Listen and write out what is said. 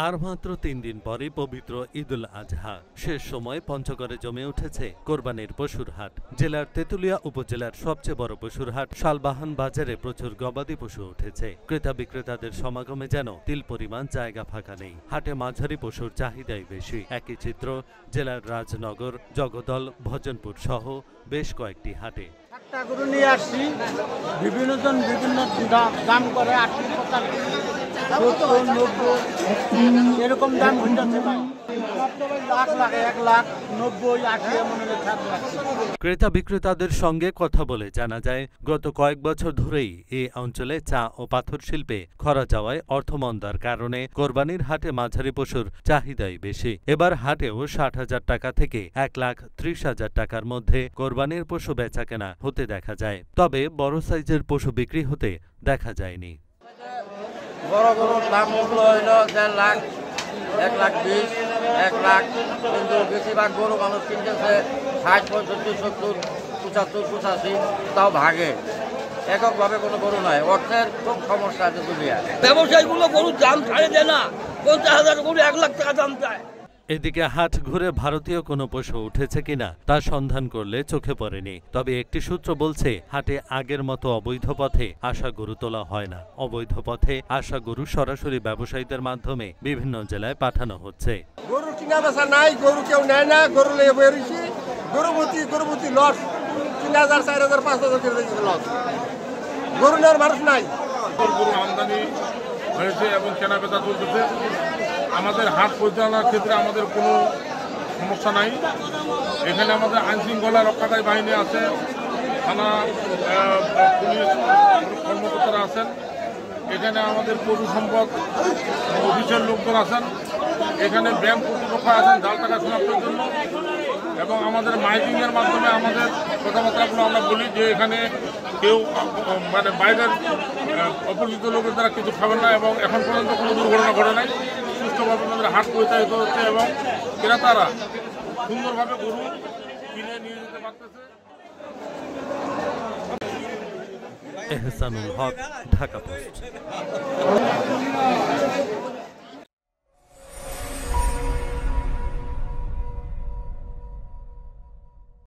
আর মাত্র ৩ দিন পরে পবিত্র ঈদুল আজহা। শেষ সময় পঞ্চগড়ে জমে উঠেছে কোরবানির পশুর হাট। জেলার তেঁতুলিয়া উপজেলার সবচেয়ে বড় পশুর হাট শালবাহান বাজারে প্রচুর গবাদি পশু উঠেছে। ক্রেতা বিক্রেতাদের সমাগমে যেন তিল পরিমাণ জায়গা ফাঁকা নেই। হাটে মাঝারি পশুর চাহিদাই বেশি। একই চিত্র জেলার রাজনগর, জগদল, ভজনপুর সহ বেশ কয়েকটি হাটে। গরু নিয়ে আসছি, বিভিন্ন জন বিভিন্ন দাম করে, ৮০, ৭০, ৯০ এরকম দাম হইতেছে ভাই। লাখ লাখ ১,৯০,০০০, ৮০ এমন হলে থাকবে। ক্রেতা বিক্রেতাদের সঙ্গে কথা বলে জানা যায়, গত কয়েক বছর ধরেই এই অঞ্চলে চা ও পাথর শিল্পে খরা যাওয়ায় অর্থমন্দার কারণে কোরবানির হাটে মাঝারি পশুর চাহিদাই বেশি। এবার হাটেও ৬০,০০০ টাকা থেকে ১,৩০,০০০ টাকার মধ্যে কোরবানির পশু বেচাকেনা হতে দেখা যায়। তবে বড় সাইজের পশু বিক্রি হতে দেখা যায়নি। বড় গরুর দাম মূল্য হইল ১.৫ লাখ, ১,২০,০০০, ১ লাখ, কিন্তু বেশিরভাগ গরু মানুষ কিনতেছে ৬০, ৬৫, ৭০, ৭৫, ৮৫, তাও ভাগে। এককভাবে কোনো গরু নয়, অর্থের খুব সমস্যা আছে দুনিয়া। ব্যবসায়ীগুলো গরুর দাম ছাড়ে দেয় না, ৫০,০০০ গরু ১ লাখ টাকা দাম চায়। এদিকে হাট ঘুরে ভারতীয় কোনো পশু উঠেছে কিনা তা সন্ধান করলে চোখে পড়েনি। তবে একটি সূত্র বলছে, হাটে আগের মতো অবৈধ পথে আসা গরু তোলা হয় না। অবৈধ পথে আসা গরু সরাসরি ব্যবসায়ীদের মাধ্যমে বিভিন্ন জেলায় পাঠানো হচ্ছে। গরু কিনা বেচা নাই, গরু কেউ নেয় না, গরু নিয়ে বেরিয়েছি, গরুবতী লস, ৩,০০০, ৪,০০০, ৫,০০০ করে দিয়েছে লস। গরু নেওয়ার মানুষ নাই। গরু আমদানি হয়েছে এবং কেনা বেচা চলতেছে। আমাদের হাট পরিচালনার ক্ষেত্রে আমাদের কোনো সমস্যা নাই। এখানে আমাদের আইনশৃঙ্খলা রক্ষাকারী বাহিনী আছে, থানা পুলিশ কর্মকর্তারা আছেন, এখানে আমাদের পশু সম্পদ অফিসের লোকজন আছেন, এখানে ব্যাংক কর্তৃপক্ষ আছেন জাল টাকা শনাক্তের জন্য, এবং আমাদের মাইকিংয়ের মাধ্যমে আমাদের কথাবার্তাগুলো আমরা বলি যে এখানে কেউ মানে বাইরের অপরিচিত লোকের দ্বারা কিছু খাবেন না, এবং এখন পর্যন্ত কোনো দুর্ঘটনা ঘটে নাই। সুষ্ঠুভাবে আমাদের হাট পরিচালিত হচ্ছে এবং ক্রেতারা সুন্দরভাবে গরু কিনে নিয়ে যেতে পারতেছে। এহসানুল হক, ঢাকা পোস্ট।